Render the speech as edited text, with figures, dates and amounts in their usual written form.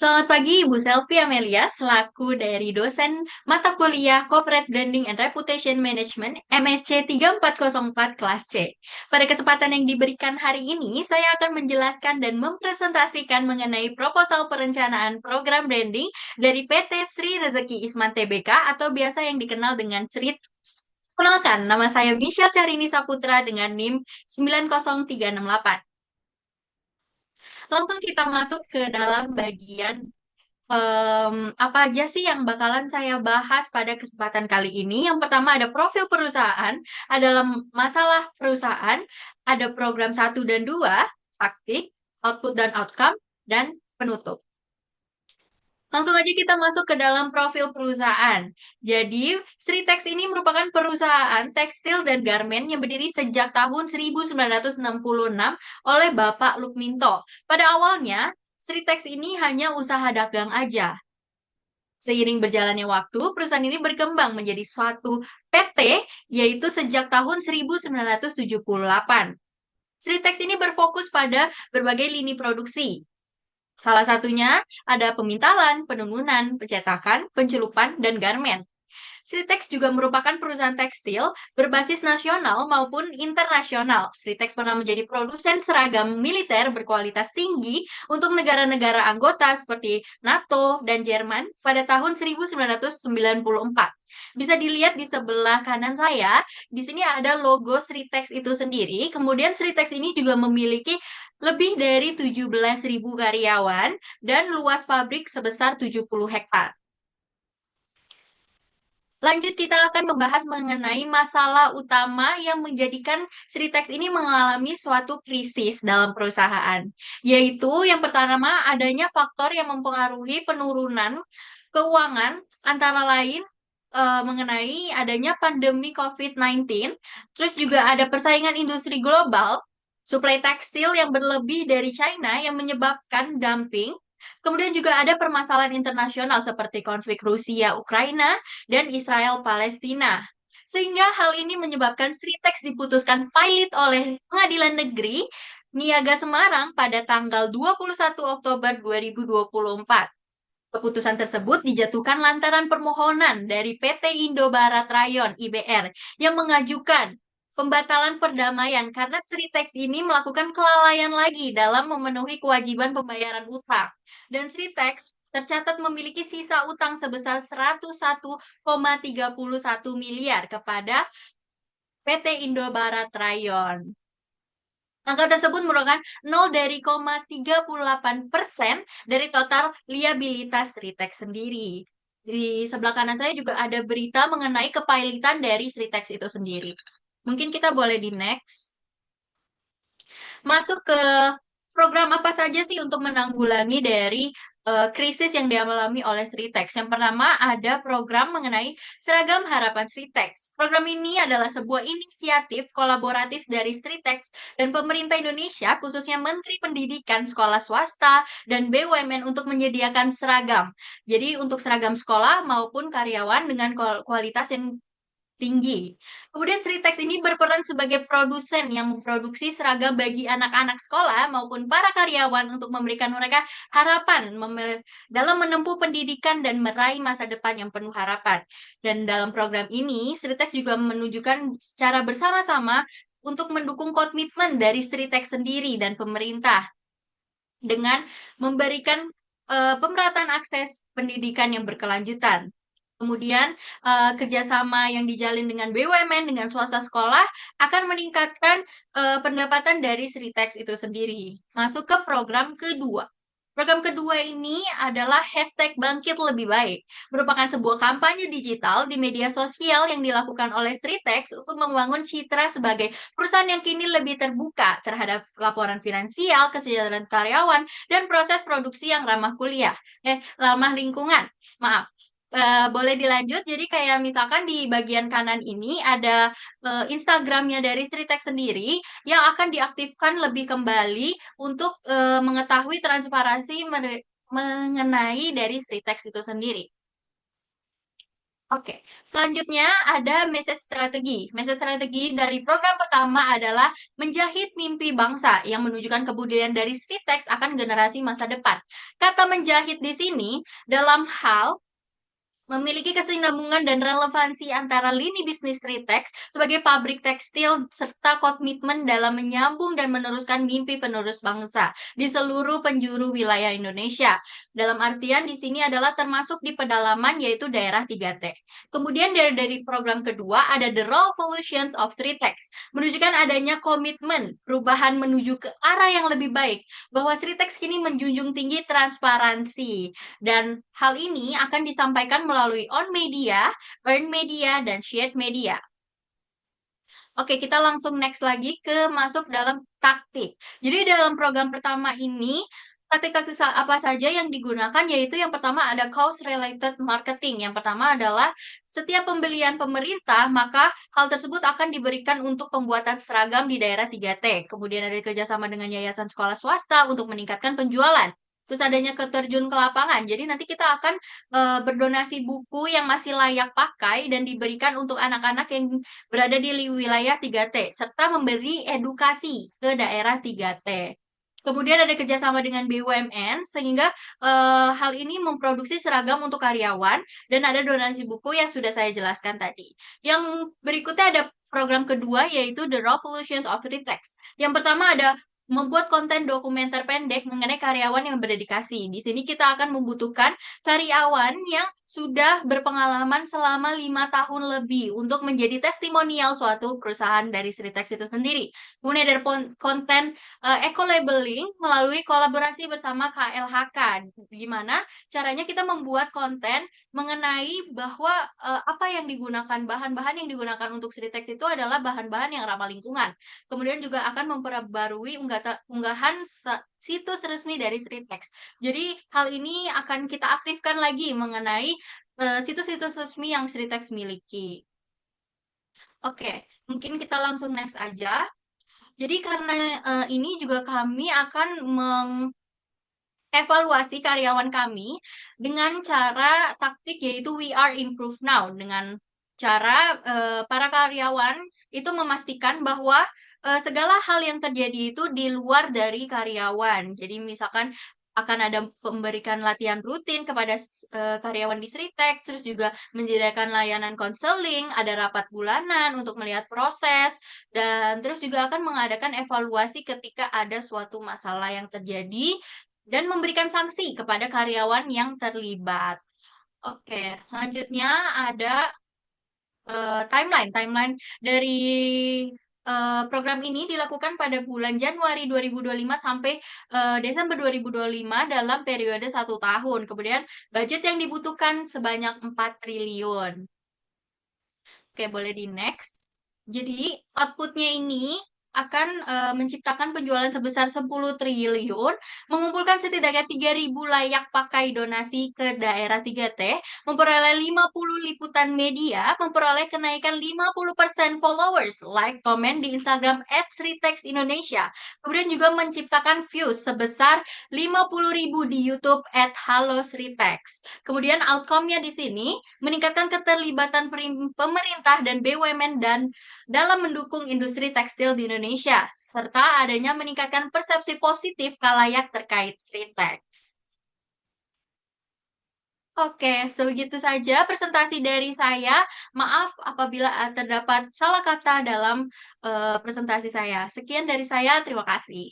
Selamat pagi, Ibu Selvi Amelia, selaku dari dosen mata kuliah Corporate Branding and Reputation Management MSC 3404 kelas C. Pada kesempatan yang diberikan hari ini, saya akan menjelaskan dan mempresentasikan mengenai proposal perencanaan program branding dari PT Sri Rezeki Isman Tbk atau biasa yang dikenal dengan Sri. Kenalkan, nama saya Misha Carini Saputra dengan NIM 90368. Langsung kita masuk ke dalam bagian apa aja sih yang bakalan saya bahas pada kesempatan kali ini? Yang pertama ada profil perusahaan, ada masalah perusahaan, ada program satu dan 2, taktik, output dan outcome, dan penutup. Langsung aja kita masuk ke dalam profil perusahaan. Jadi, Sritex ini merupakan perusahaan tekstil dan garmen yang berdiri sejak tahun 1966 oleh Bapak Lukminto. Pada awalnya, Sritex ini hanya usaha dagang aja. Seiring berjalannya waktu, perusahaan ini berkembang menjadi suatu PT, yaitu sejak tahun 1978. Sritex ini berfokus pada berbagai lini produksi. Salah satunya ada pemintalan, penurunan, pencetakan, pencelupan, dan garmen. Sritex juga merupakan perusahaan tekstil berbasis nasional maupun internasional. Sritex pernah menjadi produsen seragam militer berkualitas tinggi untuk negara-negara anggota seperti NATO dan Jerman pada tahun 1994. Bisa dilihat di sebelah kanan saya, di sini ada logo Sritex itu sendiri. Kemudian Sritex ini juga memiliki lebih dari 17.000 karyawan dan luas pabrik sebesar 70 hektar. Lanjut, kita akan membahas mengenai masalah utama yang menjadikan Sritex ini mengalami suatu krisis dalam perusahaan, yaitu yang pertama adanya faktor yang mempengaruhi penurunan keuangan, antara lain mengenai adanya pandemi COVID-19, terus juga ada persaingan industri global, suplai tekstil yang berlebih dari China yang menyebabkan dumping. Kemudian juga ada permasalahan internasional seperti konflik Rusia-Ukraina dan Israel-Palestina. Sehingga hal ini menyebabkan Sritex diputuskan pilot oleh Pengadilan Negeri Niaga Semarang pada tanggal 21 Oktober 2024. Keputusan tersebut dijatuhkan lantaran permohonan dari PT Indobarat Rayon (IBR) yang mengajukan pembatalan perdamaian karena Sritex ini melakukan kelalaian lagi dalam memenuhi kewajiban pembayaran utang. Dan Sritex tercatat memiliki sisa utang sebesar 101,31 miliar kepada PT Indobarat Rayon. Angka tersebut merupakan 0,38% dari total liabilitas Sritex sendiri. Di sebelah kanan saya juga ada berita mengenai kepailitan dari Sritex itu sendiri. Mungkin kita boleh di next. Masuk ke program apa saja sih untuk menanggulangi dari krisis yang dialami oleh Sritex. Yang pertama ada program mengenai Seragam Harapan Sritex. Program ini adalah sebuah inisiatif kolaboratif dari Sritex dan pemerintah Indonesia, khususnya Menteri Pendidikan, sekolah swasta, dan BUMN untuk menyediakan seragam. Jadi untuk seragam sekolah maupun karyawan dengan kualitas yang tinggi. Kemudian Sritex ini berperan sebagai produsen yang memproduksi seragam bagi anak-anak sekolah maupun para karyawan untuk memberikan mereka harapan dalam menempuh pendidikan dan meraih masa depan yang penuh harapan. Dan dalam program ini, Sritex juga menunjukkan secara bersama-sama untuk mendukung komitmen dari Sritex sendiri dan pemerintah dengan memberikan pemerataan akses pendidikan yang berkelanjutan. Kemudian kerjasama yang dijalin dengan BUMN dengan swasta sekolah akan meningkatkan pendapatan dari Sritex itu sendiri. Masuk ke program kedua. Program kedua ini adalah hashtag Bangkit Lebih Baik, merupakan sebuah kampanye digital di media sosial yang dilakukan oleh Sritex untuk membangun citra sebagai perusahaan yang kini lebih terbuka terhadap laporan finansial, kesejahteraan karyawan, dan proses produksi yang ramah lingkungan. Maaf. Boleh dilanjut. Jadi kayak misalkan di bagian kanan ini ada Instagramnya dari Sritex sendiri yang akan diaktifkan lebih kembali untuk mengetahui transparansi mengenai dari Sritex itu sendiri. Oke, selanjutnya ada message strategi. Message strategi dari program pertama adalah menjahit mimpi bangsa yang menunjukkan kebudayaan dari Sritex akan generasi masa depan. Kata menjahit di sini dalam hal memiliki kesinambungan dan relevansi antara lini bisnis Ritex sebagai pabrik tekstil serta komitmen dalam menyambung dan meneruskan mimpi penerus bangsa di seluruh penjuru wilayah Indonesia. Dalam artian di sini adalah termasuk di pedalaman yaitu daerah 3T. Kemudian dari program kedua ada The Revolutions of Ritex, menunjukkan adanya komitmen perubahan menuju ke arah yang lebih baik, bahwa Ritex kini menjunjung tinggi transparansi. Dan hal ini akan disampaikan melalui on media, earn media, dan shared media. Oke, kita langsung next lagi ke masuk dalam taktik. Jadi dalam program pertama ini, taktik-taktik apa saja yang digunakan, yaitu yang pertama ada cost related marketing. Yang pertama adalah setiap pembelian pemerintah, maka hal tersebut akan diberikan untuk pembuatan seragam di daerah 3T. Kemudian ada kerjasama dengan yayasan sekolah swasta untuk meningkatkan penjualan. Terus adanya keterjun ke lapangan. Jadi nanti kita akan berdonasi buku yang masih layak pakai dan diberikan untuk anak-anak yang berada di wilayah 3T, serta memberi edukasi ke daerah 3T. Kemudian ada kerjasama dengan BUMN, sehingga hal ini memproduksi seragam untuk karyawan, dan ada donasi buku yang sudah saya jelaskan tadi. Yang berikutnya ada program kedua, yaitu The Revolutions of Ritex. Yang pertama ada membuat konten dokumenter pendek mengenai karyawan yang berdedikasi. Di sini kita akan membutuhkan karyawan yang sudah berpengalaman selama 5 tahun lebih untuk menjadi testimonial suatu perusahaan dari Sritex itu sendiri. Kemudian ada konten eco-labeling melalui kolaborasi bersama KLHK. Gimana caranya kita membuat konten mengenai bahwa apa yang digunakan, bahan-bahan yang digunakan untuk Sritex itu adalah bahan-bahan yang ramah lingkungan. Kemudian juga akan memperbarui unggahan situs resmi dari Sritex. Jadi hal ini akan kita aktifkan lagi mengenai situs-situs resmi yang Sritex miliki. Oke, mungkin kita langsung next aja. Jadi karena ini juga kami akan mengevaluasi karyawan kami dengan cara taktik yaitu We Are Improve Now, dengan cara para karyawan itu memastikan bahwa segala hal yang terjadi itu di luar dari karyawan. Jadi misalkan akan ada memberikan latihan rutin kepada karyawan di Sritex, terus juga menyediakan layanan konseling, ada rapat bulanan untuk melihat proses, dan terus juga akan mengadakan evaluasi ketika ada suatu masalah yang terjadi dan memberikan sanksi kepada karyawan yang terlibat. Oke, selanjutnya ada timeline. Timeline dari program ini dilakukan pada bulan Januari 2025 sampai Desember 2025 dalam periode 1 tahun. Kemudian budget yang dibutuhkan sebanyak 4 triliun. Oke, boleh di next. Jadi outputnya ini akan menciptakan penjualan sebesar 10 triliun, mengumpulkan setidaknya 3.000 layak pakai donasi ke daerah 3T, memperoleh 50 liputan media, memperoleh kenaikan 50% followers, like, komen di Instagram @sritexindonesia. Kemudian juga menciptakan views sebesar 50.000 di YouTube @halosritex. Kemudian outcome-nya di sini meningkatkan keterlibatan pemerintah dan BUMN dan dalam mendukung industri tekstil di Indonesia, serta adanya meningkatkan persepsi positif kalayak terkait Sritex. Oke, sebegitu saja presentasi dari saya. Maaf apabila terdapat salah kata dalam presentasi saya. Sekian dari saya, terima kasih.